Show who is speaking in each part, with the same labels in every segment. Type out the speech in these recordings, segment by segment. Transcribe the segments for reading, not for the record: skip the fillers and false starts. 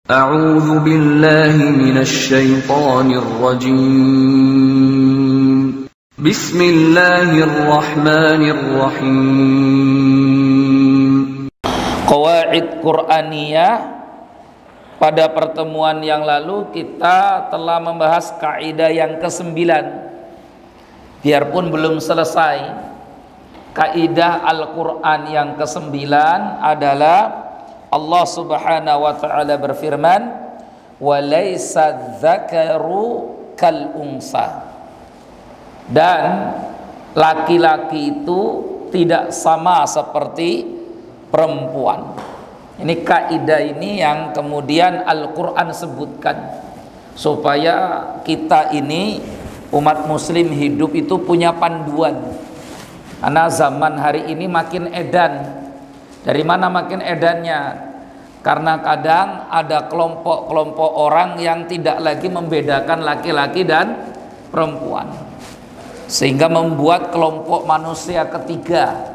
Speaker 1: أعوذ بالله من الشيطان الرجيم بسم الله الرحمن الرحيم.
Speaker 2: Qawaid Qur'aniyah. Pada pertemuan yang lalu kita telah membahas kaidah yang ke-9. Biarpun belum selesai, kaidah Al-Quran yang ke-9 adalah Allah Subhanahu wa ta'ala berfirman, "Walaysa dzakaru kal unsa." Dan laki-laki itu tidak sama seperti perempuan. Ini kaidah ini yang kemudian Al-Quran sebutkan supaya kita ini umat muslim hidup itu punya panduan. Karena zaman hari ini makin edan. Dari mana makin edannya? Karena kadang ada kelompok-kelompok orang yang tidak lagi membedakan laki-laki dan perempuan, sehingga membuat kelompok manusia ketiga.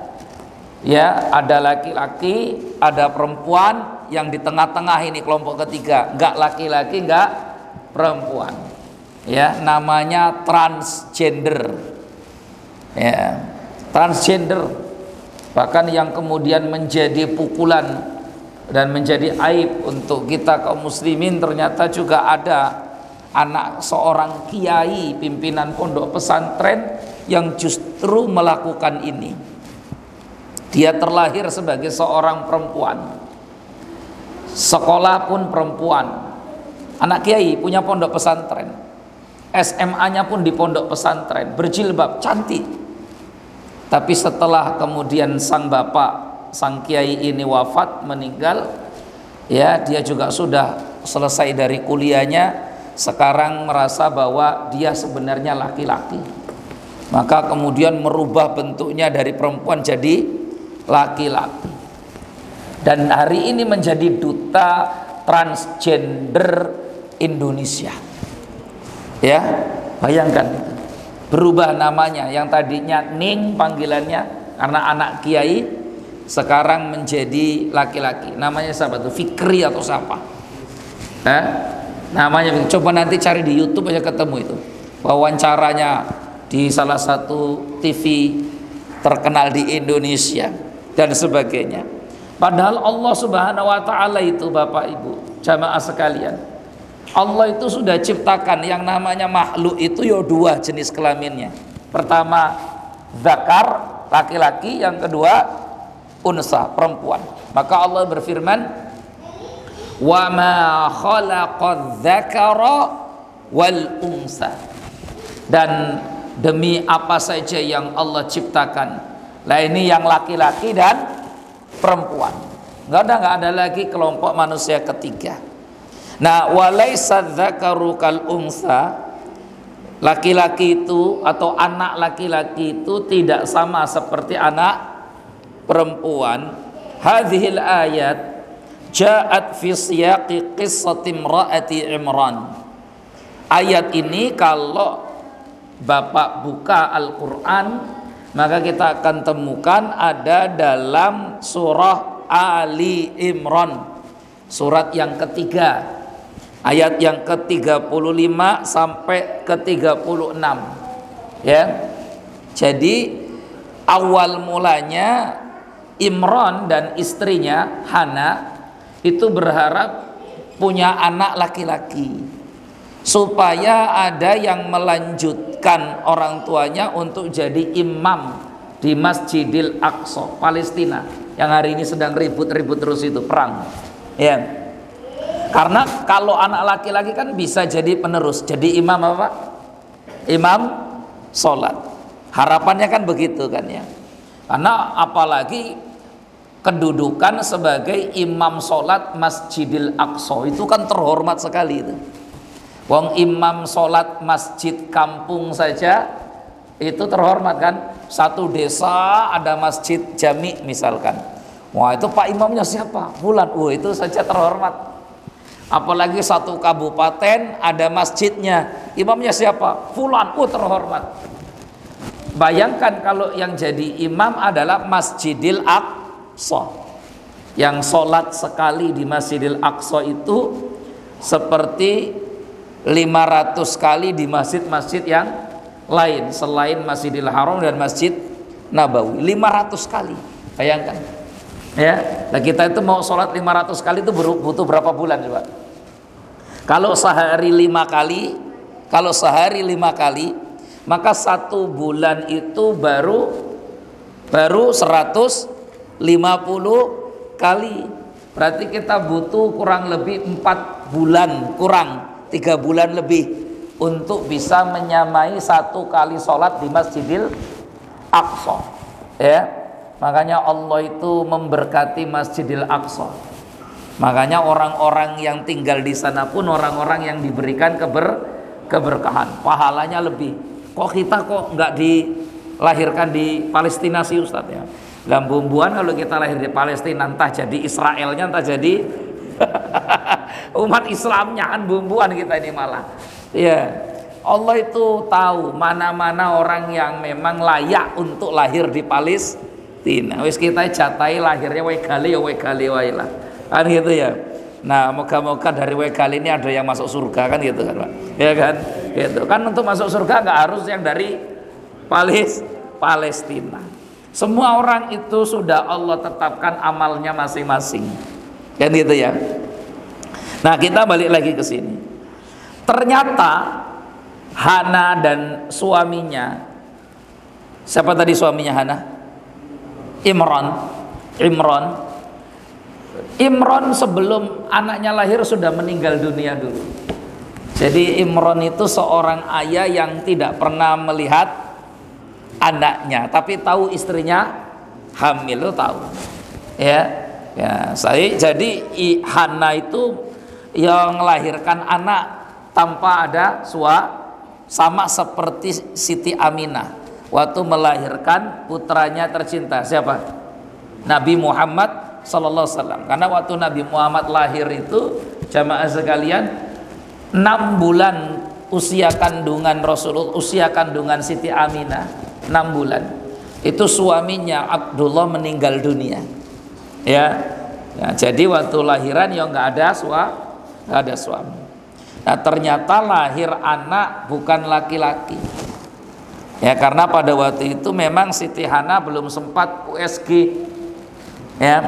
Speaker 2: Ya, ada laki-laki, ada perempuan, yang di tengah-tengah ini kelompok ketiga, enggak laki-laki, enggak perempuan. Ya, namanya transgender. Ya, transgender. Bahkan yang kemudian menjadi pukulan dan menjadi aib untuk kita kaum muslimin, ternyata juga ada anak seorang kiai pimpinan pondok pesantren yang justru melakukan ini. Dia terlahir sebagai seorang perempuan, sekolah pun perempuan, anak kiai punya pondok pesantren, SMA-nya pun di pondok pesantren, berjilbab, cantik. Tapi setelah kemudian sang bapak, sang kiai ini wafat, meninggal, ya, dia juga sudah selesai dari kuliahnya, sekarang merasa bahwa dia sebenarnya laki-laki. Maka kemudian merubah bentuknya dari perempuan jadi laki-laki. Dan hari ini menjadi duta transgender Indonesia. Ya, bayangkan itu. Berubah namanya, yang tadinya Ning panggilannya karena anak kiai, sekarang menjadi laki-laki. Namanya siapa tuh? Fikri atau siapa? Namanya, coba nanti cari di YouTube aja ketemu itu. Wawancaranya di salah satu TV terkenal di Indonesia dan sebagainya. Padahal Allah Subhanahu wa ta'ala itu, Bapak Ibu jamaah sekalian, Allah itu sudah ciptakan yang namanya makhluk itu ya dua jenis kelaminnya. Pertama zakar, laki-laki, yang kedua unsa, perempuan. Maka Allah berfirman, "Wa ma khalaqadz dzakara wal unsa." Dan demi apa saja yang Allah ciptakan. Lah ini yang laki-laki dan perempuan. Enggak ada lagi kelompok manusia ketiga. Nah, walaysa dzakaru kal unsa, laki-laki itu atau anak laki-laki itu tidak sama seperti anak perempuan. Hadhil ayat ja'at fi siyaqi qissati imra'ati Imran. Ayat ini kalau Bapak buka Al-Quran, maka kita akan temukan ada dalam surah Ali Imran, surat yang ketiga, ayat yang ke-35 sampai ke-36. Ya. Jadi awal mulanya Imran dan istrinya Hana itu berharap punya anak laki-laki, supaya ada yang melanjutkan orang tuanya untuk jadi imam di Masjidil Aqsa Palestina, yang hari ini sedang ribut-ribut terus itu, perang. Ya. Karena kalau anak laki-laki kan bisa jadi penerus, jadi imam apa? Imam sholat. Harapannya kan begitu kan ya. Karena apalagi kedudukan sebagai imam sholat Masjidil Aqsa itu kan terhormat sekali itu. Wong imam sholat masjid kampung saja itu terhormat kan. Satu desa ada masjid jami misalkan, wah itu pak imamnya siapa? Fulan. Itu saja terhormat. Apalagi satu kabupaten ada masjidnya, imamnya siapa? Fulan. Terhormat. Bayangkan kalau yang jadi imam adalah Masjidil Aqsa, yang sholat sekali di Masjidil Aqsa itu seperti 500 kali di masjid-masjid yang lain selain Masjidil Haram dan Masjid Nabawi. 500 kali, bayangkan ya. Nah kita itu mau sholat 500 kali itu butuh berapa bulan coba? Kalau sehari 5 kali, maka 1 bulan itu baru 150 kali. Berarti kita butuh kurang lebih 4 bulan, kurang 3 bulan lebih untuk bisa menyamai 1 kali sholat di Masjidil Aqsa. Ya, makanya Allah itu memberkati Masjidil Aqsa. Makanya orang-orang yang tinggal di sana pun orang-orang yang diberikan keberkahan, pahalanya lebih. Kok kita nggak dilahirkan di Palestina sih Ustadz ya? Dalam bumbuan kalau kita lahir di Palestina, entah jadi Israelnya, entah jadi umat Islamnya, kan bumbuan kita ini malah. Ya, Allah itu tahu mana-mana orang yang memang layak untuk lahir di Palestina. Wis kita jatai lahirnya wegali wae lah. Kan gitu ya. Nah, moga-moga dari kali ini ada yang masuk surga, kan gitu kan Pak. Ya kan? Gitu. Kan untuk masuk surga nggak harus yang dari Palestina. Semua orang itu sudah Allah tetapkan amalnya masing-masing. Kan gitu ya. Nah, kita balik lagi ke sini. Ternyata Hana dan suaminya, siapa tadi suaminya Hana? Imran sebelum anaknya lahir sudah meninggal dunia dulu. Jadi Imran itu seorang ayah yang tidak pernah melihat anaknya, tapi tahu istrinya hamil, lo tahu. Ya, jadi Hana itu yang melahirkan anak tanpa ada sama seperti Siti Aminah waktu melahirkan putranya tercinta, siapa? Nabi Muhammad Sallallahu Alaihi Wasallam. Karena waktu Nabi Muhammad lahir itu, jamaah sekalian, 6 bulan usia kandungan Rasulullah, usia kandungan Siti Aminah 6 bulan. Itu suaminya Abdullah meninggal dunia. Ya, jadi waktu lahiran ya nggak ada suami. Nah ternyata lahir anak bukan laki-laki. Ya karena pada waktu itu memang Siti Hana belum sempat USG. Ya,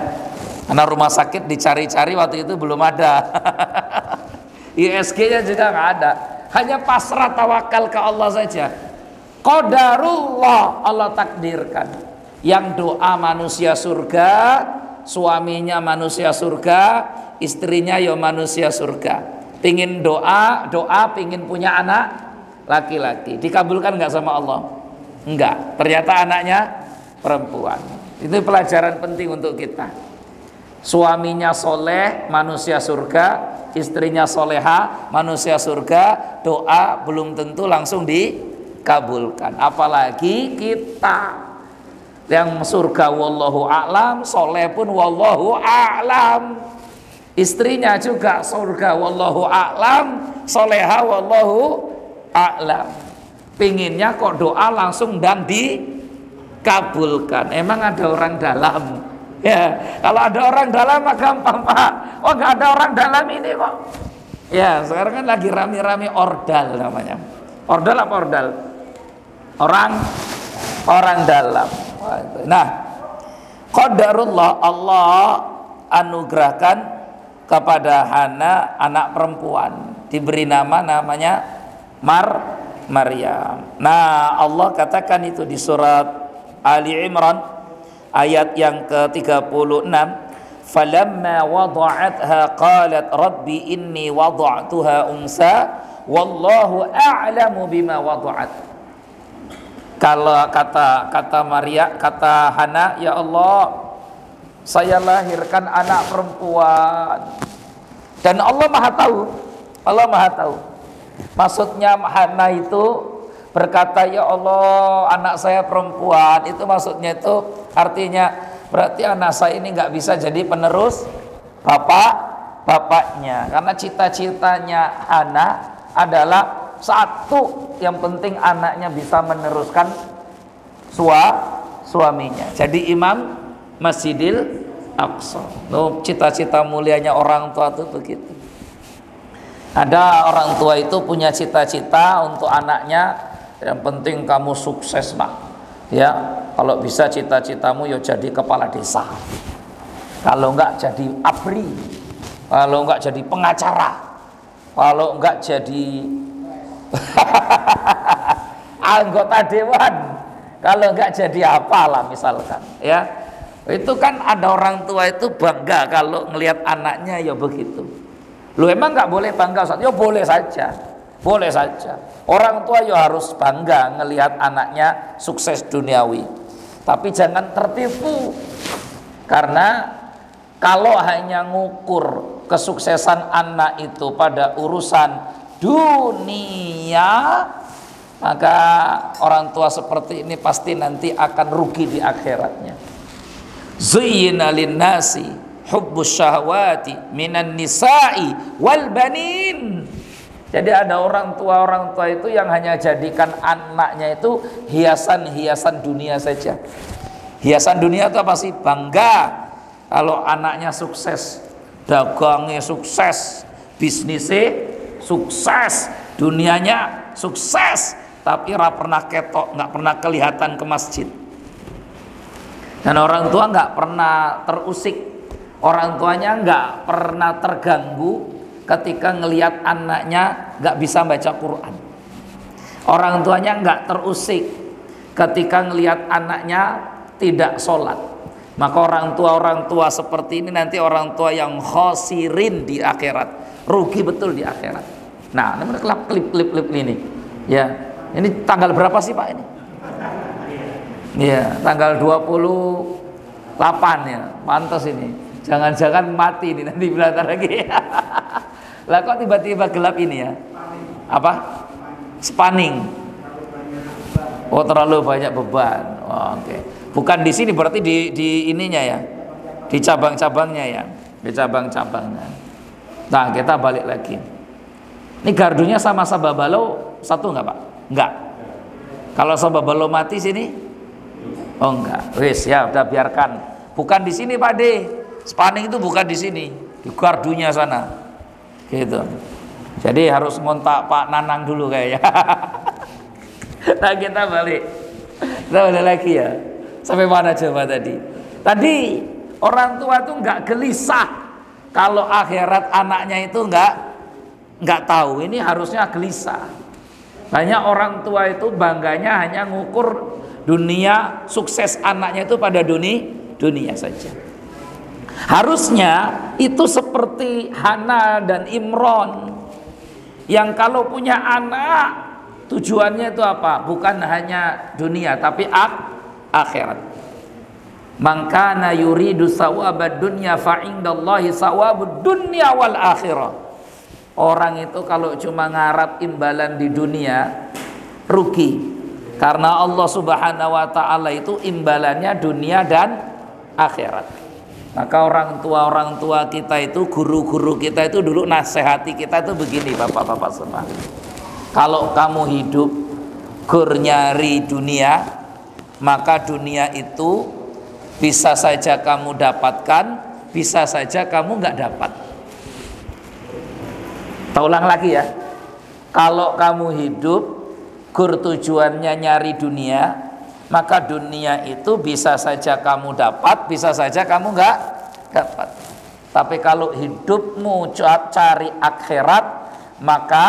Speaker 2: karena rumah sakit dicari-cari waktu itu belum ada. ISG-nya juga nggak ada. Hanya pasrah tawakal ke Allah saja. Qadarullah, Allah takdirkan. Yang doa manusia surga, suaminya manusia surga, istrinya ya manusia surga. Pingin doa, pingin punya anak laki-laki. Dikabulkan nggak sama Allah? Enggak. Ternyata anaknya perempuan. Itu pelajaran penting untuk kita. Suaminya soleh, manusia surga. Istrinya soleha, manusia surga. Doa belum tentu langsung dikabulkan. Apalagi kita yang surga wallahu a'lam, soleh pun wallahu a'lam. Istrinya juga surga wallahu a'lam, soleha wallahu a'lam. Pinginnya kok doa langsung dan dikabulkan. Emang ada orang dalam? Ya, kalau ada orang dalam mah gampang Pak. Oh nggak ada orang dalam ini kok. Ya sekarang kan lagi rame-rame ordal namanya. Ordal apa ordal? Orang dalam. Nah, qadarullah, Allah anugerahkan kepada Hana anak perempuan, diberi namanya Maryam. Nah, Allah katakan itu di surat Ali Imran ayat yang ke-36, falamma wada'atha qalat rabbi inni wada'tuha unsa wallahu a'lamu bima wada'at. Kalau kata Maria, kata Hana, ya Allah, saya lahirkan anak perempuan dan Allah Maha tahu. Allah Maha tahu. Maksudnya Hana itu berkata, ya Allah, anak saya perempuan. Itu maksudnya itu artinya berarti anak saya ini nggak bisa jadi penerus bapaknya. Karena cita-citanya Hana adalah satu, yang penting anaknya bisa meneruskan suaminya. Jadi imam Masjidil Aqsa. Cita-cita mulianya orang tua itu begitu. Ada orang tua itu punya cita-cita untuk anaknya, yang penting kamu sukses nak. Ya, kalau bisa cita-citamu ya jadi kepala desa. Kalau enggak jadi ABRI. Kalau enggak jadi pengacara. Kalau enggak jadi anggota dewan. Kalau enggak jadi apalah misalkan, ya. Itu kan ada orang tua itu bangga kalau ngelihat anaknya ya begitu. Lu emang nggak boleh bangga Ustaz? Ya boleh saja, boleh saja. Orang tua ya harus bangga ngelihat anaknya sukses duniawi. Tapi jangan tertipu, karena kalau hanya ngukur kesuksesan anak itu pada urusan dunia, maka orang tua seperti ini pasti nanti akan rugi di akhiratnya. Zuyyina lin-nasi hubbus syahwati minan nisa'i wal banin. Jadi ada orang tua itu yang hanya jadikan anaknya itu hiasan-hiasan dunia saja. Hiasan dunia itu apa sih? Bangga kalau anaknya sukses, dagangnya sukses, bisnisnya sukses, dunianya sukses, tapi nggak pernah ketok, nggak pernah kelihatan ke masjid. Dan orang tua nggak pernah terusik. Orang tuanya nggak pernah terganggu ketika ngelihat anaknya nggak bisa baca Quran. Orang tuanya nggak terusik ketika ngelihat anaknya tidak sholat. Maka orang tua seperti ini nanti orang tua yang khosirin di akhirat, rugi betul di akhirat. Nah, ini klip ini, ya. Ini tanggal berapa sih Pak ini? Ya, tanggal 28 ya, pantas ini. Jangan-jangan mati nih nanti belajar lagi. Lah kok tiba-tiba gelap ini ya? Apa? Spanning. Oh, terlalu banyak beban. Oh, oke. Bukan di sini, berarti di ininya ya. Di cabang-cabangnya ya. Di cabang-cabangnya. Nah, kita balik lagi. Ini gardunya sama Sababalo satu enggak, Pak? Enggak. Kalau Sababalo mati sini? Oh, enggak. Wis ya, udah biarkan. Bukan di sini, Pak De. Spanning itu bukan di sini, di gardunya sana, gitu. Jadi harus ngontak Pak Nanang dulu kayaknya. Nah kita balik lagi ya. Sampai mana coba tadi? Tadi orang tua tuh nggak gelisah kalau akhirat anaknya itu nggak tahu. Ini harusnya gelisah. Banyak orang tua itu bangganya hanya ngukur dunia, sukses anaknya itu pada dunia saja. Harusnya itu seperti Hana dan Imron, yang kalau punya anak tujuannya itu apa? Bukan hanya dunia tapi akhirat. Mangkana yuridu sawabad dunya fa indallahi sawabud dunya wal akhirah. Orang itu kalau cuma ngarap imbalan di dunia rugi, karena Allah Subhanahu wa taala itu imbalannya dunia dan akhirat. Maka orang tua kita itu, guru-guru kita itu dulu nasihati kita itu begini, bapak-bapak semua. Kalau kamu hidup gur nyari dunia, maka dunia itu bisa saja kamu dapatkan, bisa saja kamu nggak dapat. Kita ulang lagi ya. Kalau kamu hidup gur tujuannya nyari dunia, maka dunia itu bisa saja kamu dapat, bisa saja kamu nggak dapat. Tapi kalau hidupmu cari akhirat, maka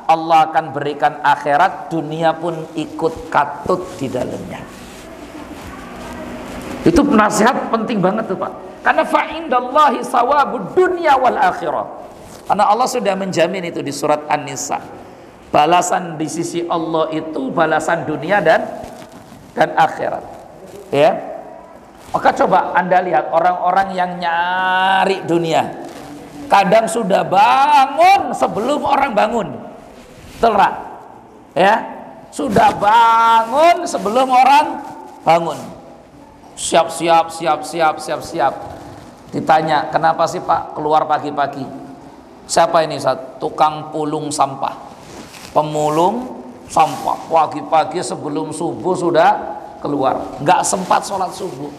Speaker 2: Allah akan berikan akhirat, dunia pun ikut katut di dalamnya. Itu nasihat penting banget tuh Pak. Karena fa indallahi sawabud dunya wal akhirah. Karena Allah sudah menjamin itu di surat An-Nisa. Balasan di sisi Allah itu balasan dunia dan akhirat, ya. Maka coba Anda lihat orang-orang yang nyari dunia, kadang sudah bangun sebelum orang bangun, telak, ya, sudah bangun sebelum orang bangun, siap. Ditanya, kenapa sih Pak keluar pagi-pagi? Siapa ini? Tukang pulung sampah, pemulung sampah, pagi-pagi sebelum subuh sudah keluar, nggak sempat sholat subuh.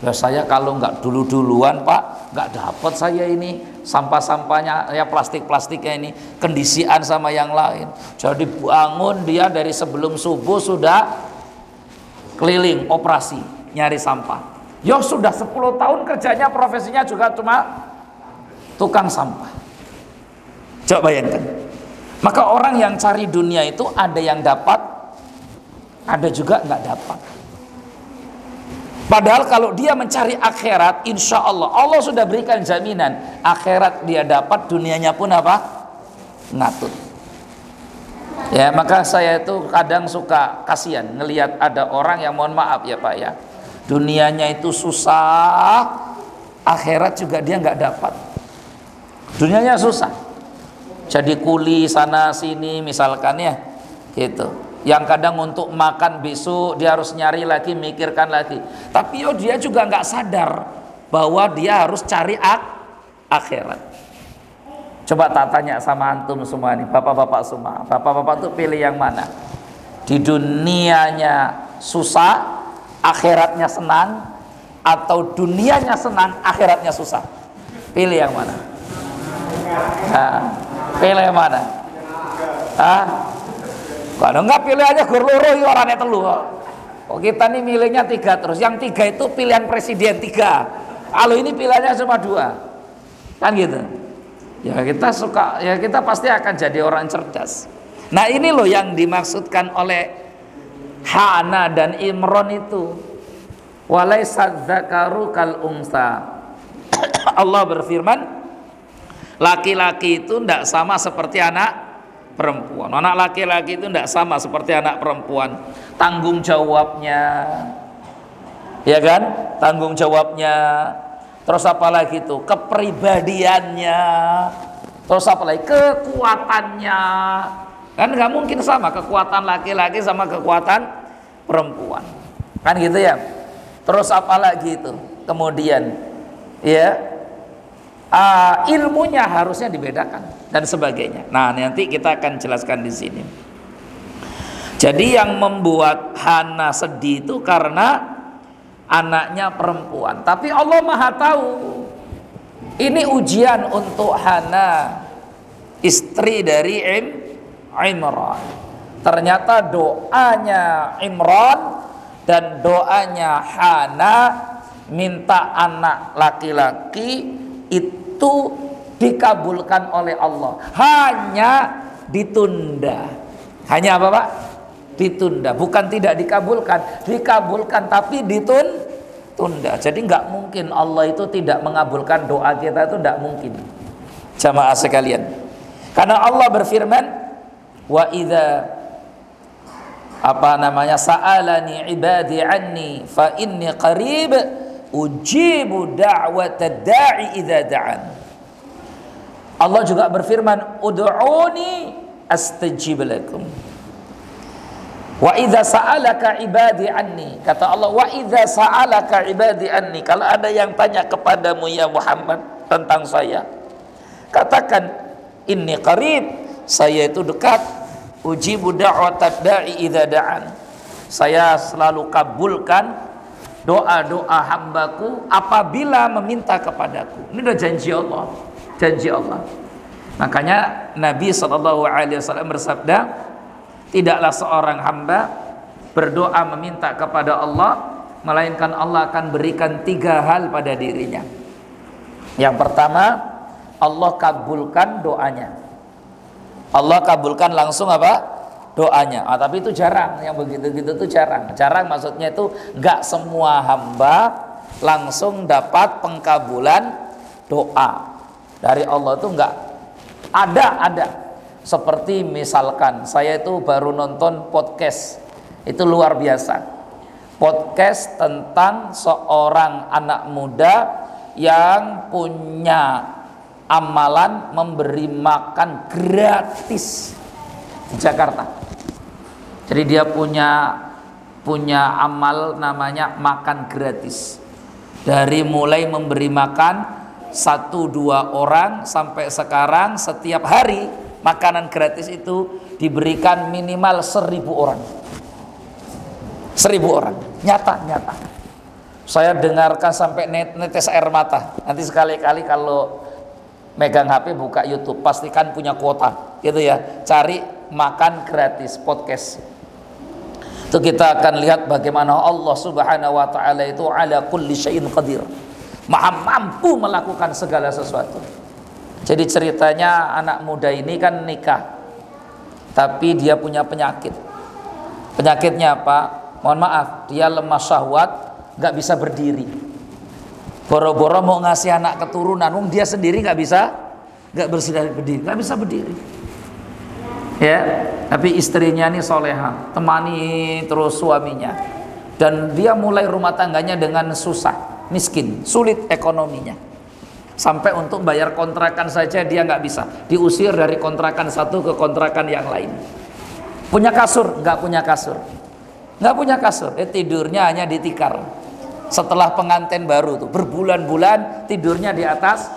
Speaker 2: Ya saya kalau nggak duluan Pak, nggak dapat saya ini sampah-sampahnya, ya plastik-plastiknya ini kendisian sama yang lain. Jadi bangun dia dari sebelum subuh sudah keliling operasi nyari sampah. Ya sudah 10 tahun kerjanya, profesinya juga cuma tukang sampah. Coba bayangkan. Maka orang yang cari dunia itu ada yang dapat, ada juga nggak dapat. Padahal kalau dia mencari akhirat, insya Allah, Allah sudah berikan jaminan akhirat dia dapat, dunianya pun apa? Ngatut. Ya, maka saya itu kadang suka kasihan ngelihat ada orang yang, mohon maaf ya Pak ya, dunianya itu susah, akhirat juga dia nggak dapat. Dunianya susah, jadi kuli sana sini misalkan ya, gitu. Yang kadang untuk makan besok dia harus nyari lagi, mikirkan lagi. Tapi dia juga nggak sadar bahwa dia harus cari akhirat. Coba tak tanya sama antum semua nih, bapak-bapak semua. Bapak-bapak tuh pilih yang mana? Di dunianya susah, akhiratnya senang, atau dunianya senang, akhiratnya susah? Pilih yang mana? Nah, pilih yang mana? Kalau enggak pilihannya gurluru orangnya telu. Kok kita nih milihnya 3 terus. Yang 3 itu pilihan presiden 3. Kalau ini pilihannya cuma 2. Kan gitu. Ya kita suka, ya kita pasti akan jadi orang cerdas. Nah ini loh yang dimaksudkan oleh Hana dan Imron itu. Walaisa dzakaru kal unsa. Allah berfirman, laki-laki itu tidak sama seperti anak perempuan. Anak laki-laki itu tidak sama seperti anak perempuan. Tanggung jawabnya, ya kan? Tanggung jawabnya. Terus apa lagi itu? Kepribadiannya. Terus apa lagi? Kekuatannya. Kan nggak mungkin sama kekuatan laki-laki sama kekuatan perempuan. Kan gitu ya. Terus apa lagi itu? Kemudian, ya. Ilmunya harusnya dibedakan dan sebagainya. Nah, nanti kita akan jelaskan di sini. Jadi yang membuat Hana sedih itu karena anaknya perempuan. Tapi Allah Maha tahu. Ini ujian untuk Hana, istri dari Imran. Ternyata doanya Imran dan doanya Hana minta anak laki-laki itu dikabulkan oleh Allah, hanya ditunda. Hanya apa Pak? Ditunda, bukan tidak dikabulkan, dikabulkan tapi ditunda. Jadi nggak mungkin Allah itu tidak mengabulkan doa kita, itu nggak mungkin, jamaah sekalian. Karena Allah berfirman, wa idza sa'alani ibadi anni fa inni qarib ujibu da'watad da'i idza da'an. Allah juga berfirman, ud'uni astajib lakum. Wa idza sa'alaka ibadi anni, kata Allah, wa idza sa'alaka ibadi anni, kalau ada yang tanya kepadamu ya Muhammad tentang saya, katakan inni qarib, saya itu dekat, ujibu da'watad da'i idza da'an, saya selalu kabulkan doa-doa hambaku apabila meminta kepadaku. Ini udah janji Allah, janji Allah. Makanya Nabi SAW bersabda, tidaklah seorang hamba berdoa meminta kepada Allah melainkan Allah akan berikan 3 hal pada dirinya. Yang pertama, Allah kabulkan doanya. Allah kabulkan langsung apa? Doanya. Tapi itu jarang, yang begitu-gitu itu jarang. Jarang maksudnya itu nggak semua hamba langsung dapat pengkabulan doa dari Allah, itu nggak ada. Seperti misalkan saya itu baru nonton podcast, itu luar biasa. Podcast tentang seorang anak muda yang punya amalan memberi makan gratis di Jakarta. Jadi dia punya amal namanya makan gratis. Dari mulai memberi makan 1-2 orang sampai sekarang setiap hari makanan gratis itu diberikan minimal 1000 orang. 1000 orang, nyata. Saya dengarkan sampai netes air mata. Nanti sekali-kali kalau megang HP buka YouTube, pastikan punya kuota, gitu ya. Cari makan gratis podcast. Itu kita akan lihat bagaimana Allah Subhanahu wa taala itu ala kulli syai'in qadir. Maha mampu melakukan segala sesuatu. Jadi ceritanya anak muda ini kan nikah, tapi dia punya penyakit. Penyakitnya apa? Mohon maaf, dia lemah syahwat, nggak bisa berdiri. Boro-boro mau ngasih anak keturunan, dia sendiri nggak bisa berdiri, nggak bisa berdiri. Ya, tapi istrinya ini soleha, temani terus suaminya, dan dia mulai rumah tangganya dengan susah, miskin, sulit ekonominya. Sampai untuk bayar kontrakan saja dia nggak bisa, diusir dari kontrakan satu ke kontrakan yang lain. Punya kasur? Nggak punya kasur. Nggak punya kasur. Tidurnya hanya di tikar. Setelah pengantin baru tuh berbulan-bulan tidurnya di atas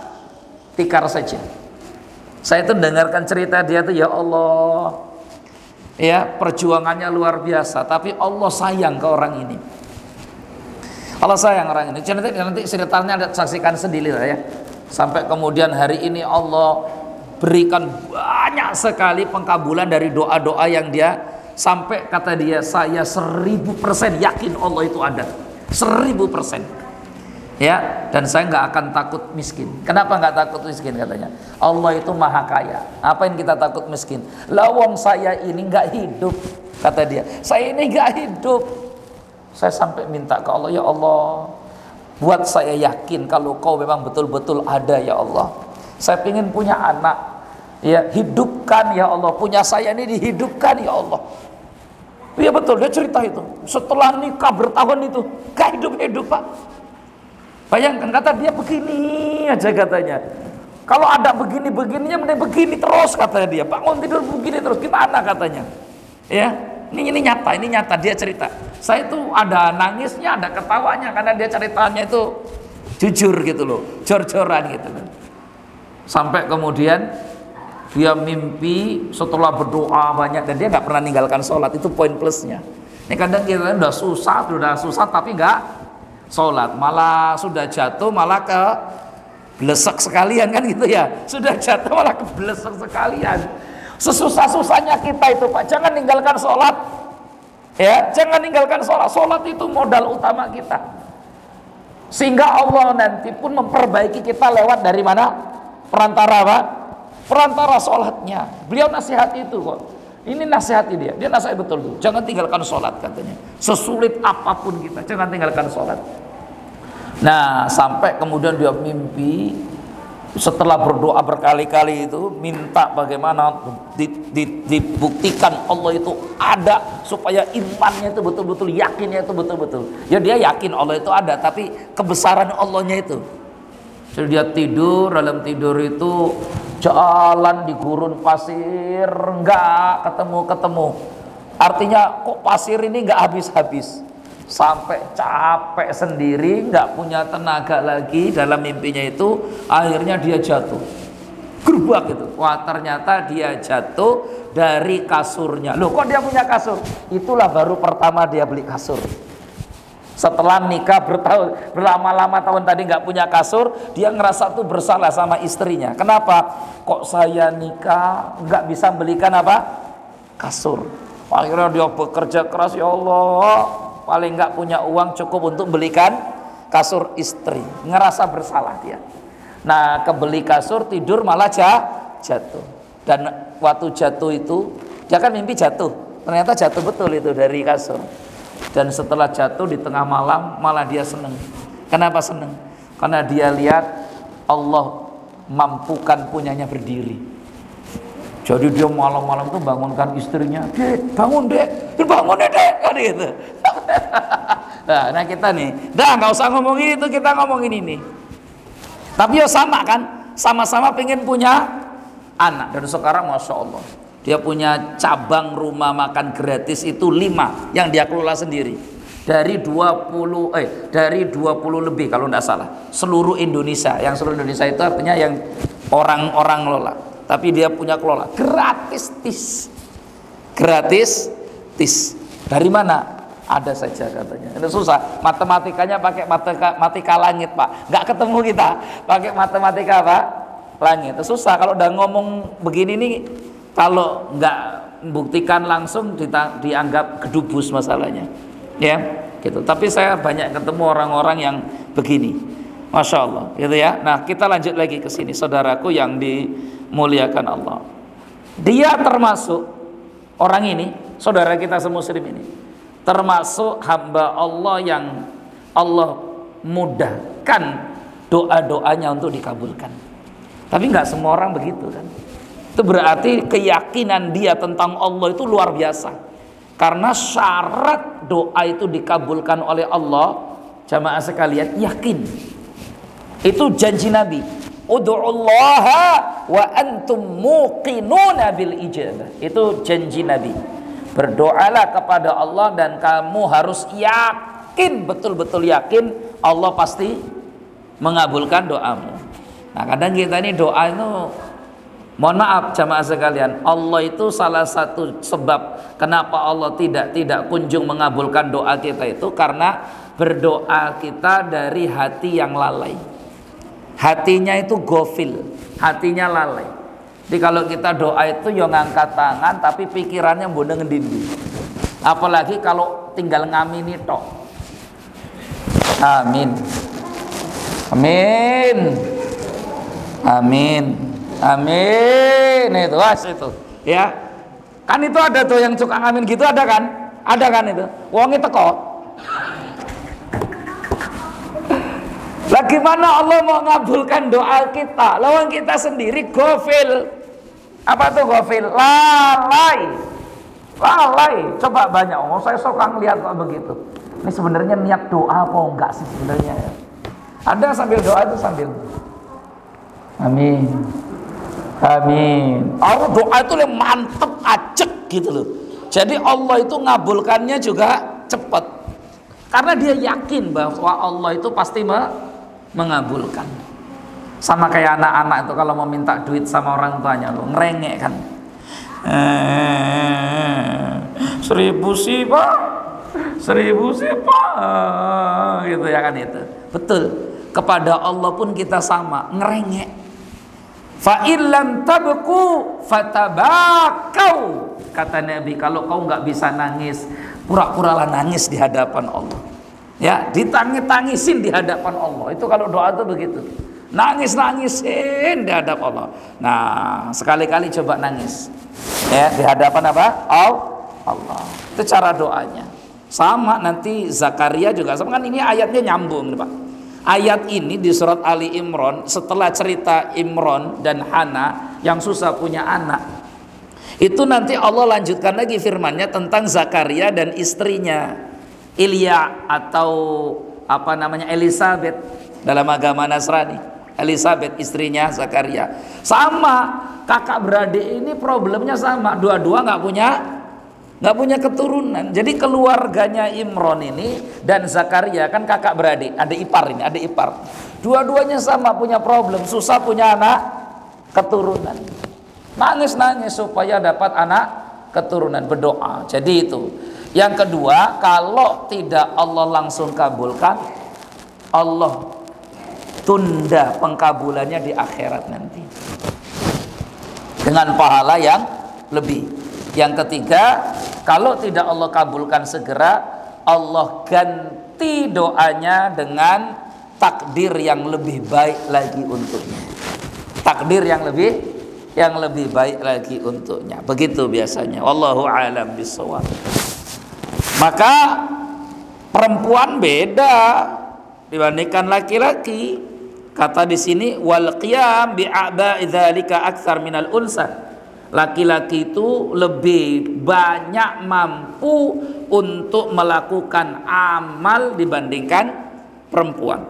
Speaker 2: tikar saja. Saya tuh dengarkan cerita dia tuh, ya Allah, ya perjuangannya luar biasa, tapi Allah sayang ke orang ini. Allah sayang orang ini. Nanti ceritanya Anda saksikan sendiri lah ya. Sampai kemudian hari ini Allah berikan banyak sekali pengkabulan dari doa-doa yang dia, sampai kata dia, saya 1000% yakin Allah itu ada, 1000%. Ya, dan saya nggak akan takut miskin. Kenapa nggak takut miskin katanya? Allah itu maha kaya. Apa yang kita takut miskin? Lawang saya ini nggak hidup, kata dia. Saya ini nggak hidup. Saya sampai minta ke Allah, ya Allah, buat saya yakin kalau kau memang betul-betul ada ya Allah. Saya ingin punya anak, ya hidupkan ya Allah. Punya saya ini dihidupkan ya Allah. Iya betul, dia cerita itu. Setelah nikah bertahun itu gak hidup-hidup Pak. Bayangkan, kata dia begini aja katanya. Kalau ada begini-begininya mending begini terus katanya dia. Bangun tidur begini terus, gimana katanya. Ya, ini nyata dia cerita. Saya tuh ada nangisnya, ada ketawanya, karena dia ceritanya itu jujur gitu loh, jor-joran gitu loh. Sampai kemudian dia mimpi setelah berdoa banyak, dan dia nggak pernah ninggalkan sholat. Itu poin plusnya. Ini kadang kita udah susah tapi nggak sholat, malah sudah jatuh malah ke blesek sekalian kan gitu ya. Sudah jatuh malah ke blesek sekalian. Sesusah-susahnya kita itu Pak, jangan ninggalkan sholat. Ya, jangan ninggalkan sholat. Sholat itu modal utama kita. Sehingga Allah nanti pun memperbaiki kita lewat dari mana? Perantara apa? Perantara sholatnya. Beliau nasihati itu kok. Ini nasihati dia. Dia nasihat betul tuh. Jangan tinggalkan sholat katanya. Sesulit apapun kita, jangan tinggalkan sholat. Nah, sampai kemudian dia mimpi, setelah berdoa berkali-kali itu, minta bagaimana dibuktikan Allah itu ada, supaya imannya itu betul-betul, yakinnya itu betul-betul. Ya dia yakin Allah itu ada, tapi kebesaran Allahnya itu. Jadi dia tidur, dalam tidur itu jalan di gurun pasir, enggak ketemu. Artinya kok pasir ini enggak habis-habis. Sampai capek sendiri, enggak punya tenaga lagi dalam mimpinya itu, akhirnya dia jatuh. Gerubak itu. Wah, ternyata dia jatuh dari kasurnya. Loh, kok dia punya kasur? Itulah baru pertama dia beli kasur. Setelah nikah berlama-lama tahun tadi nggak punya kasur, dia ngerasa tuh bersalah sama istrinya. Kenapa? Kok saya nikah nggak bisa belikan apa? Kasur. Akhirnya dia bekerja keras, ya Allah, paling nggak punya uang cukup untuk belikan kasur istri. Ngerasa bersalah dia. Nah, kebeli kasur, tidur malah jatuh. Dan waktu jatuh itu, dia kan mimpi jatuh. Ternyata jatuh betul itu dari kasur. Dan setelah jatuh di tengah malam, malah dia senang. Kenapa senang? Karena dia lihat Allah mampukan punyanya berdiri. Jadi dia malam-malam tuh bangunkan istrinya, "Dek, bangun Dek, bangun Dek," kan gitu. Nah kita nih, nggak usah ngomongin itu, kita ngomongin ini. Tapi ya sama kan, sama-sama pengen punya anak. Dan sekarang Masya Allah, dia punya cabang rumah makan gratis itu 5 yang dia kelola sendiri. Dari 20 lebih kalau tidak salah. Seluruh Indonesia. Yang seluruh Indonesia itu artinya yang orang-orang kelola. Tapi dia punya kelola gratis tis. Gratis tis. Dari mana? Ada saja katanya. Itu susah. Matematikanya pakai matematika langit, Pak. Nggak ketemu kita. Pakai matematika apa? Langit. Itu susah. Kalau udah ngomong begini nih, kalau nggak buktikan langsung dianggap kedubus masalahnya. Ya, gitu. Tapi saya banyak ketemu orang-orang yang begini. Masya Allah, gitu ya. Nah, kita lanjut lagi ke sini, saudaraku yang dimuliakan Allah. Dia termasuk orang ini, saudara kita semuslim ini, termasuk hamba Allah yang Allah mudahkan doa-doanya untuk dikabulkan. Tapi nggak semua orang begitu kan. Itu berarti keyakinan dia tentang Allah itu luar biasa. Karena syarat doa itu dikabulkan oleh Allah, jamaah sekalian, yakin. Itu janji Nabi. Ud'ullaha wa antum muqinuna bil ijabah. Itu janji Nabi. Berdoalah kepada Allah dan kamu harus yakin, betul-betul yakin Allah pasti mengabulkan doamu. Nah, kadang kita ini doa itu, mohon maaf jamaah sekalian, Allah itu salah satu sebab kenapa Allah tidak kunjung mengabulkan doa kita itu karena berdoa kita dari hati yang lalai. Hatinya itu gofil, hatinya lalai. Jadi kalau kita doa itu yang ngangkat tangan tapi pikirannya mbone ngendindi. Apalagi kalau tinggal ngamini tok. Amin. Amin. Amin. Amin. Itu itu. Ya. Kan itu ada tuh yang suka ngamin gitu, ada kan? Ada kan itu. Wonge teko. Lah gimana Allah mau ngabulkan doa kita? Lawan kita sendiri gofil. Apa tuh gofil? Lalai. Lalai. Coba banyak orang saya suka ngeliat kok begitu. Ini sebenarnya niat doa apa enggak sih sebenarnya? Ada sambil doa itu sambil amin. Amin. Allah doa itu yang mantep acek gitu loh. Jadi Allah itu ngabulkannya juga cepat. Karena dia yakin bahwa Allah itu pasti mengabulkan. Sama kayak anak-anak itu kalau mau minta duit sama orang tuanya lo ngerengek kan. 1000 sih Pak, 1000 sih Pak, gitu ya kan itu. Betul. Kepada Allah pun kita sama ngerengek. Fa illam tabku fatabakau, kata Nabi, kalau kau nggak bisa nangis, pura-puralah nangis di hadapan Allah. Ya, ditangis-tangisin di hadapan Allah. Itu kalau doa itu begitu. Nangis-nangisin di hadapan Allah. Nah, sekali-kali coba nangis. Ya, di hadapan apa? Allah. Itu cara doanya. Sama nanti Zakaria juga sama kan, ini ayatnya nyambung nih, Pak. Ayat ini di surat Ali Imran setelah cerita Imran dan Hana yang susah punya anak. Itu nanti Allah lanjutkan lagi firman-Nya tentang Zakaria dan istrinya Ilya atau apa namanya Elizabeth dalam agama Nasrani. Elizabeth istrinya Zakaria. Sama kakak beradik ini problemnya sama. Dua-dua nggak punya keturunan. Jadi keluarganya Imran ini dan Zakaria kan kakak beradik, adik ipar. Dua-duanya sama punya problem, susah punya anak keturunan. Nangis-nangis supaya dapat anak keturunan, berdoa. Jadi itu. Yang kedua, kalau tidak Allah langsung kabulkan, Allah tunda pengkabulannya di akhirat nanti dengan pahala yang lebih. Yang ketiga, kalau tidak Allah kabulkan segera, Allah ganti doanya dengan takdir yang lebih baik lagi untuknya. Takdir yang lebih baik lagi untuknya. Begitu biasanya. Wallahu a'lam bishawab. Maka perempuan beda dibandingkan laki-laki. Kata di sini wal qiyam bi a'ba'i dzalika aktsar minal unsa. Laki-laki itu lebih banyak mampu untuk melakukan amal dibandingkan perempuan.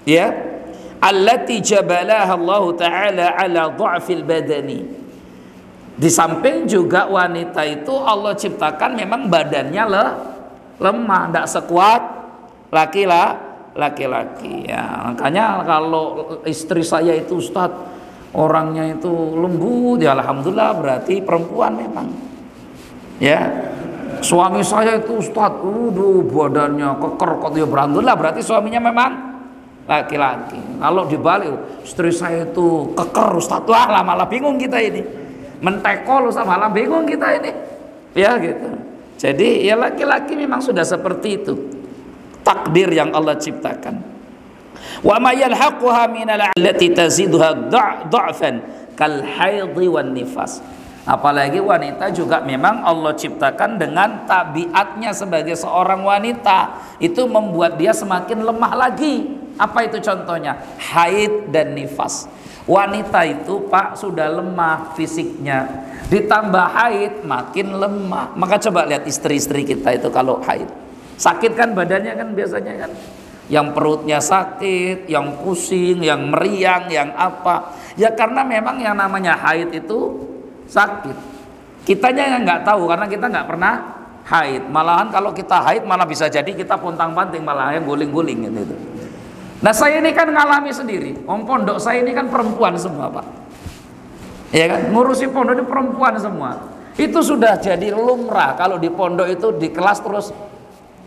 Speaker 2: Ya. Allati jabalaha Allah taala ala dha'fil badani. Di samping juga wanita itu Allah ciptakan memang badannya lemah, tidak sekuat laki-laki. Ya, makanya kalau istri saya itu Ustadz orangnya itu lembut, ya alhamdulillah berarti perempuan memang. Ya, suami saya itu Ustadz, badannya keker kok ya berantem lah, berarti suaminya memang laki-laki. Kalau dibalik, istri saya itu keker Ustadz, lah malah bingung kita ini, mentekol Ustadz, malah bingung kita ini, ya gitu. Jadi ya laki-laki memang sudah seperti itu, takdir yang Allah ciptakan. Wa ma yalhaquha minal allati taziduha dha'fan kal haidhi wan nifas. Apalagi wanita juga memang Allah ciptakan dengan tabiatnya sebagai seorang wanita, itu membuat dia semakin lemah lagi. Apa itu contohnya? Haid dan nifas. Wanita itu Pak sudah lemah fisiknya, ditambah haid makin lemah. Maka coba lihat istri-istri kita itu kalau haid, sakit kan badannya kan biasanya kan, yang perutnya sakit, yang pusing, yang meriang, yang apa. Ya karena memang yang namanya haid itu sakit. Kitanya yang nggak tahu karena kita nggak pernah haid. Malahan kalau kita haid malah bisa jadi kita pontang-panting, malah yang guling-guling gitu. Nah saya ini kan ngalami sendiri. Pondok saya ini kan perempuan semua Pak. Ya kan, ngurusi pondok itu perempuan semua. Itu sudah jadi lumrah kalau di pondok itu di kelas terus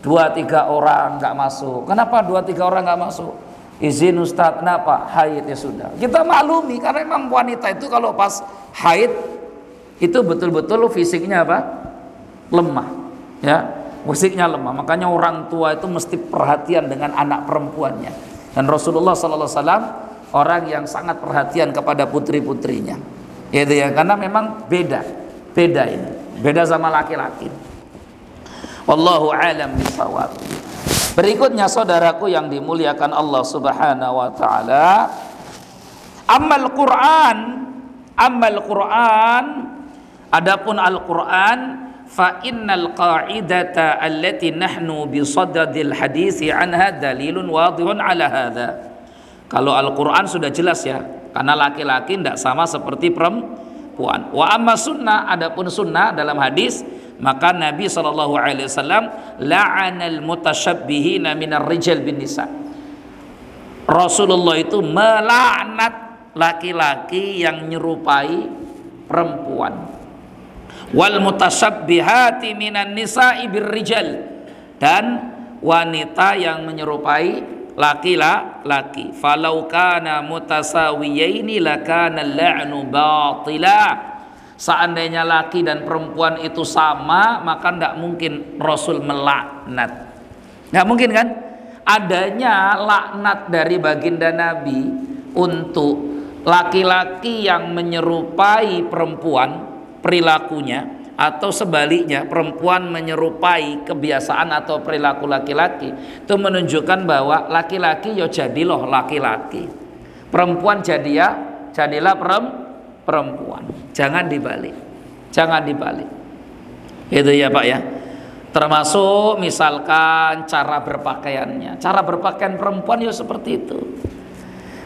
Speaker 2: 2-3 orang nggak masuk. Kenapa 2-3 orang nggak masuk? Izin Ustadz, kenapa? Haid, ya sudah. Kita maklumi karena memang wanita itu kalau pas haid itu betul-betul fisiknya apa? Lemah, ya, fisiknya lemah. Makanya orang tua itu mesti perhatian dengan anak perempuannya. Dan Rasulullah SAW orang yang sangat perhatian kepada putri-putrinya, gitu ya, karena memang beda ini, beda sama laki-laki. Wallahu a'lam bishawab. Berikutnya saudaraku yang dimuliakan Allah Subhanahu wa taala, ammal Quran, adapun Al-Qur'an, fa innal qa'idata allati nahnu bi sadadil hadisi anha dalilun wadihun ala hadza. Kalau Al-Qur'an sudah jelas ya, karena laki-laki tidak sama seperti perempuan. Wa amma sunnah, adapun sunnah dalam hadis, maka Nabi SAW la'anal mutasyabbihina minar rijal bin nisa. Rasulullah itu melaknat laki-laki yang menyerupai perempuan. Wal mutasyabbihati minan nisa'i birrijal, dan wanita yang menyerupai laki-laki. Falau kana mutasawiyaini lakana al-la'nu batila. Seandainya laki dan perempuan itu sama, maka tidak mungkin Rasul melaknat. Nggak mungkin kan? Adanya laknat dari baginda Nabi untuk laki-laki yang menyerupai perempuan perilakunya, atau sebaliknya perempuan menyerupai kebiasaan atau perilaku laki-laki, itu menunjukkan bahwa laki-laki ya jadilah laki-laki, perempuan jadilah perempuan. Jangan dibalik, itu ya Pak ya. Termasuk misalkan cara berpakaiannya, cara berpakaian perempuan ya seperti itu.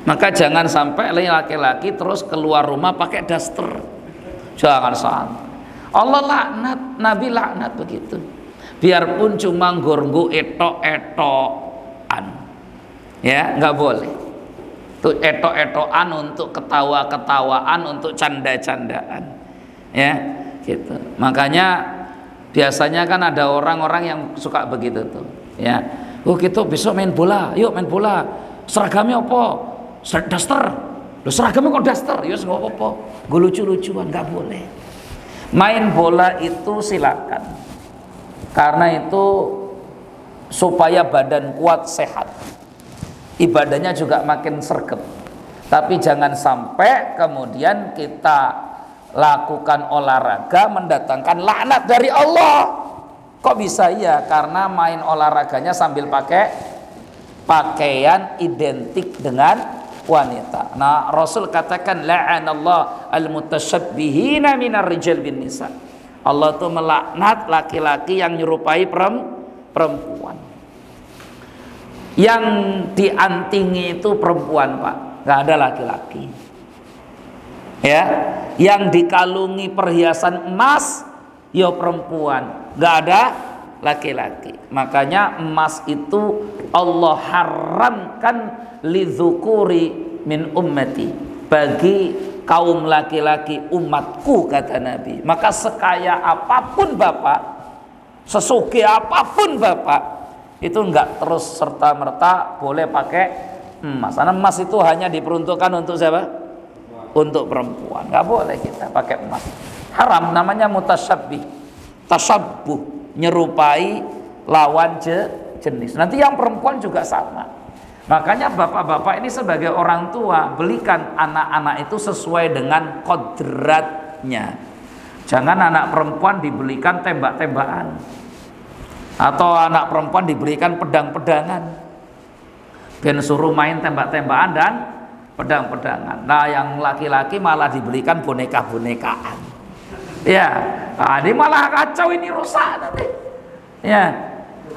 Speaker 2: Maka jangan sampai laki-laki terus keluar rumah pakai daster, jangan sampai. Allah laknat, Nabi laknat begitu. Biarpun cuma nggo etok-etokan, ya nggak boleh. Untuk etok-etokan, untuk ketawa-ketawaan, untuk canda-candaan, ya gitu. Makanya biasanya kan ada orang-orang yang suka begitu tuh, ya. Oh kita besok main bola, yuk main bola. Seragamnya apa? Daster. Loh, seragamnya kok daster? Ya nggak apa-apa. Gue lucu-lucuan, nggak boleh. Main bola itu silakan, karena itu supaya badan kuat sehat. Ibadahnya juga makin sergap. Tapi jangan sampai kemudian kita lakukan olahraga mendatangkan laknat dari Allah. Kok bisa ya? Karena main olahraganya sambil pakai pakaian identik dengan wanita. Nah, Rasul katakan la'anallah al-mutasyabbihina minar rijal bin nisa. Allah tuh melaknat laki-laki yang nyerupai perempuan. Yang diantingi itu perempuan Pak, nggak ada laki-laki. Ya, yang dikalungi perhiasan emas ya perempuan, nggak ada laki-laki. Makanya emas itu Allah haramkan lidzukuri min ummati, bagi kaum laki-laki umatku, kata Nabi. Maka sekaya apapun bapak, Sesugih apapun bapak, itu enggak terus serta merta boleh pakai emas. Karena emas itu hanya diperuntukkan untuk siapa? Untuk perempuan. Enggak boleh kita pakai emas. Haram, namanya mutasyabbih. Tasabbuh, nyerupai lawan jenis. Nanti yang perempuan juga sama. Makanya bapak-bapak ini sebagai orang tua, belikan anak-anak itu sesuai dengan kodratnya. Jangan anak perempuan dibelikan tembak-tembakan, atau anak perempuan diberikan pedang-pedangan, dan suruh main tembak-tembakan dan pedang-pedangan. Nah yang laki-laki malah diberikan boneka-bonekaan. Ya, nah, ini malah kacau, ini rusak nanti. Ya,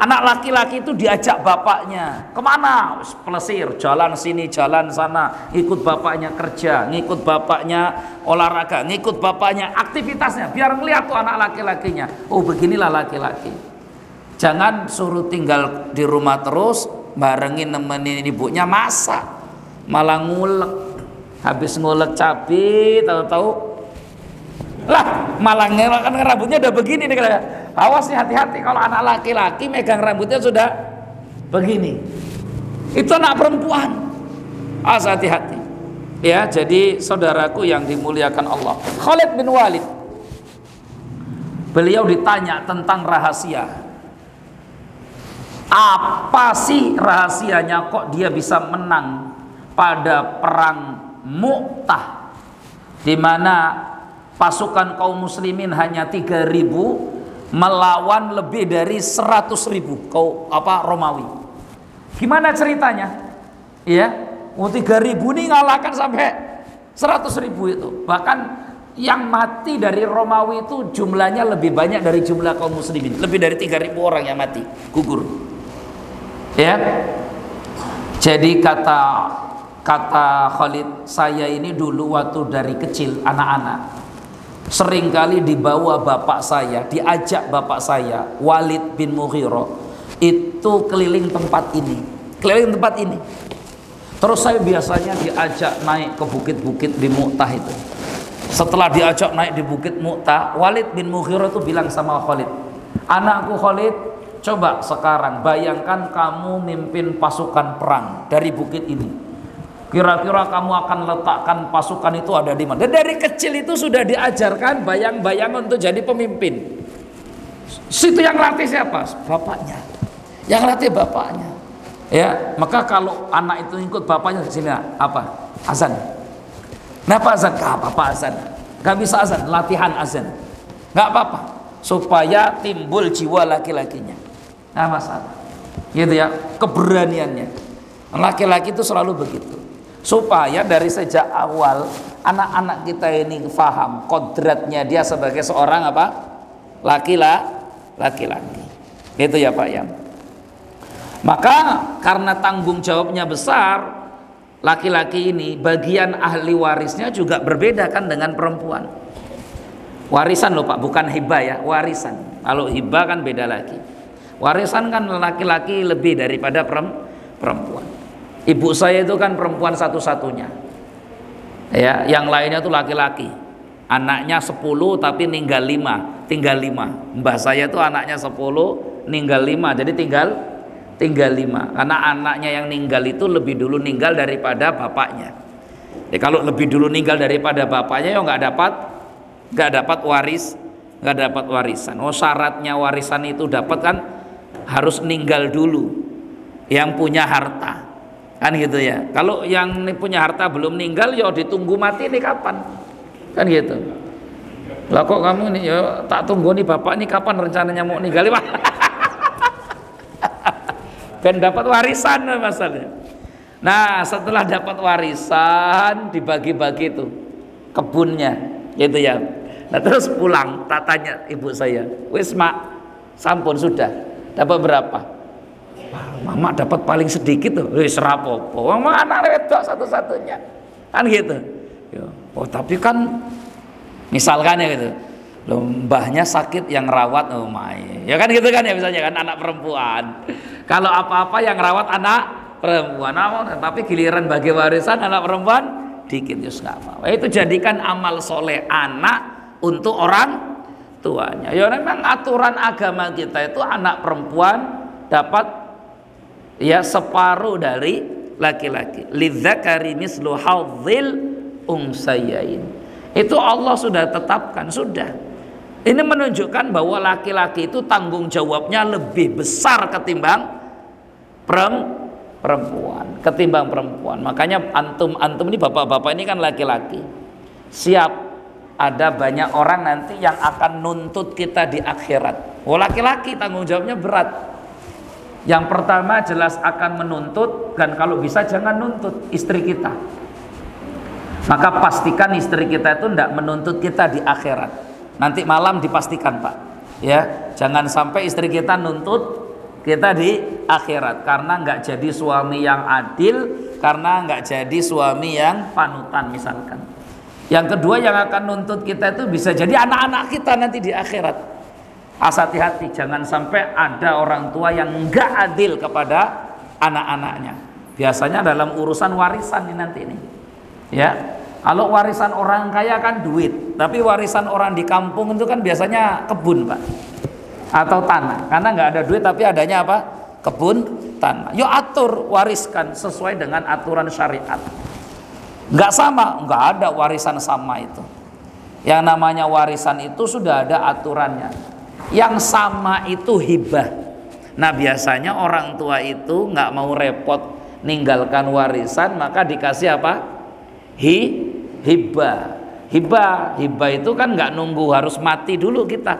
Speaker 2: anak laki-laki itu diajak bapaknya kemana? Pelesir, jalan sini, jalan sana, ikut bapaknya kerja, ngikut bapaknya olahraga, ngikut bapaknya aktivitasnya, biar ngeliat tuh anak laki-lakinya. Oh beginilah laki-laki. Jangan suruh tinggal di rumah terus, barengin nemenin ibunya masak, malah ngulek. Habis ngulek cabai, tahu-tahu lah malah kan rambutnya udah begini nih. Awas nih, hati-hati kalau anak laki-laki megang rambutnya sudah begini. Itu anak perempuan. Awas hati-hati. Ya, jadi saudaraku yang dimuliakan Allah, Khalid bin Walid, beliau ditanya tentang rahasia. Apa sih rahasianya kok dia bisa menang pada perang Mu'tah, di mana pasukan kaum muslimin hanya 3.000 melawan lebih dari 100.000 Romawi. Gimana ceritanya? Ya, 3.000 ini ngalahkan sampai 100.000 itu. Bahkan yang mati dari Romawi itu jumlahnya lebih banyak dari jumlah kaum muslimin. Lebih dari 3.000 orang yang mati, gugur. Ya. Jadi kata Khalid, saya ini dulu waktu dari kecil anak-anak seringkali dibawa bapak saya, diajak bapak saya Walid bin Mughirah itu keliling tempat ini, terus saya biasanya diajak naik ke bukit-bukit di Mu'tah itu. Setelah diajak naik di bukit Mu'tah, Walid bin Mughirah itu bilang sama Khalid, anakku Khalid, coba sekarang bayangkan kamu mimpin pasukan perang dari bukit ini. Kira-kira kamu akan letakkan pasukan itu ada di mana? Dan dari kecil itu sudah diajarkan bayang-bayang untuk jadi pemimpin. Situ yang latih siapa? Bapaknya. Yang latih bapaknya. Ya, maka kalau anak itu ikut bapaknya ke sini apa? Azan. Kenapa azan? Gak apa-apa azan. Gak bisa azan, latihan azan. Gak apa-apa. Supaya timbul jiwa laki-lakinya. Nah masalah. Gitu ya, keberaniannya. Laki-laki itu selalu begitu. Supaya dari sejak awal anak-anak kita ini paham kodratnya dia sebagai seorang apa? Laki-laki. Itu ya Pak ya. Maka karena tanggung jawabnya besar, laki-laki ini bagian ahli warisnya juga berbeda kan dengan perempuan. Warisan loh Pak, bukan hibah ya, warisan. Kalau hibah kan beda lagi. Warisan kan laki-laki lebih daripada perempuan. Ibu saya itu kan perempuan satu-satunya. Ya, yang lainnya tuh laki-laki. Anaknya 10 tapi tinggal 5. Mbah saya itu anaknya 10, ninggal 5. Jadi tinggal 5. Karena anaknya yang ninggal itu lebih dulu ninggal daripada bapaknya. Jadi kalau lebih dulu ninggal daripada bapaknya ya nggak dapat warisan. Oh, syaratnya warisan itu dapat kan harus ninggal dulu yang punya harta. Kan gitu ya. Kalau yang punya harta belum meninggal ya ditunggu mati nih kapan. Kan gitu. Lah kok kamu nih ya tak tunggu nih bapak nih kapan rencananya mau meninggal Pak. Ben dapat warisan masalahnya. Nah, setelah dapat warisan dibagi-bagi tuh kebunnya gitu ya. Nah, terus pulang tak tanya ibu saya, "Wis Mak, sampun sudah. Dapat berapa?" Mama dapat paling sedikit tuh, wis rapopo. Wong anak wedok satu-satunya. Kan gitu. Oh, tapi kan misalkan ya gitu. Loh, mbahnya sakit yang rawat ya kan gitu kan ya misalnya kan anak perempuan. Kalau apa-apa yang rawat anak perempuan, tapi giliran bagi warisan anak perempuan dikit ya enggak apa-apa. Itu jadikan amal soleh anak untuk orang tuanya. Ya memang aturan agama kita itu anak perempuan dapat ya separuh dari laki-laki. Lidzakari mislu hadzil unsayain. Itu Allah sudah tetapkan, sudah. Ini menunjukkan bahwa laki-laki itu tanggung jawabnya lebih besar ketimbang perempuan, Makanya antum ini bapak-bapak ini kan laki-laki. Siap ada banyak orang nanti yang akan nuntut kita di akhirat. Laki-laki tanggung jawabnya berat. Yang pertama jelas akan menuntut, dan kalau bisa jangan nuntut istri kita. Maka pastikan istri kita itu tidak menuntut kita di akhirat. Nanti malam dipastikan, Pak. Ya, jangan sampai istri kita nuntut kita di akhirat karena nggak jadi suami yang adil, karena nggak jadi suami yang panutan misalkan. Yang kedua yang akan nuntut kita itu bisa jadi anak-anak kita nanti di akhirat. Hati-hati, jangan sampai ada orang tua yang nggak adil kepada anak-anaknya. Biasanya dalam urusan warisan ini nanti ini. Ya. Kalau warisan orang kaya kan duit, tapi warisan orang di kampung itu kan biasanya kebun, Pak, atau tanah. Karena nggak ada duit tapi adanya apa? Kebun, tanah. Yuk atur, wariskan sesuai dengan aturan syariat. Nggak sama, nggak ada warisan sama itu. Yang namanya warisan itu sudah ada aturannya. Yang sama itu hibah. Nah biasanya orang tua itu nggak mau repot ninggalkan warisan, maka dikasih apa? Hibah itu kan nggak nunggu harus mati dulu kita.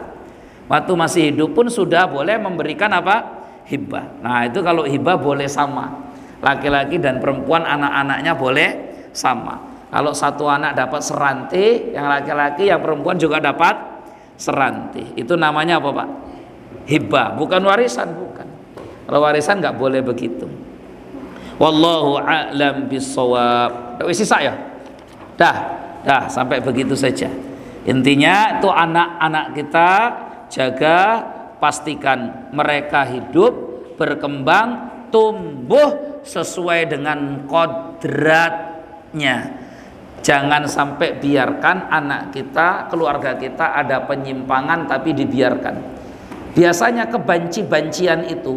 Speaker 2: Waktu masih hidup pun sudah boleh memberikan apa? Hibah. Nah itu kalau hibah boleh sama. Laki-laki dan perempuan anak-anaknya boleh sama. Kalau satu anak dapat seranti, yang laki-laki yang perempuan juga dapat seranti. Itu namanya apa, Pak? Hibah, bukan warisan, bukan. Kalau warisan nggak boleh begitu. Wallahu a'lam bissawab. Sisa ya? Dah sampai begitu saja. Intinya itu anak-anak kita jaga, pastikan mereka hidup, berkembang, tumbuh sesuai dengan kodratnya. Jangan sampai biarkan anak kita, keluarga kita ada penyimpangan tapi dibiarkan. Biasanya kebanci-bancian itu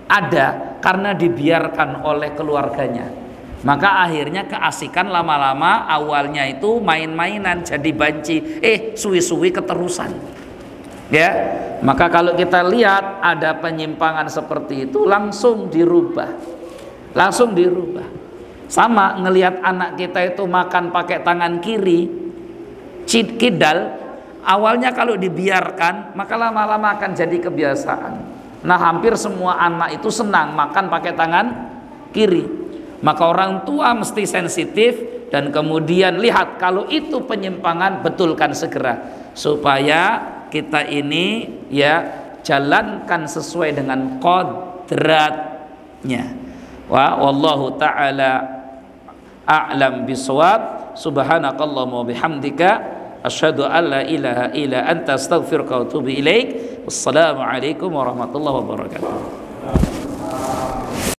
Speaker 2: ada karena dibiarkan oleh keluarganya. Maka akhirnya keasikan lama-lama awalnya itu main-mainan jadi banci, suwi-suwi keterusan. Ya, maka kalau kita lihat ada penyimpangan seperti itu langsung dirubah. Sama ngelihat anak kita itu makan pakai tangan kiri, kidal, awalnya kalau dibiarkan maka lama-lama akan jadi kebiasaan. Nah, hampir semua anak itu senang makan pakai tangan kiri. Maka orang tua mesti sensitif dan kemudian lihat kalau itu penyimpangan, betulkan segera supaya kita ini ya jalankan sesuai dengan kodratnya. Wallahu ta'ala a'lam bisawab. Subhanakallahumma bihamdika asyhadu an la ilaha illa anta astaghfiruka wa atubu ilaik. Wassalamualaikum warahmatullahi wabarakatuh.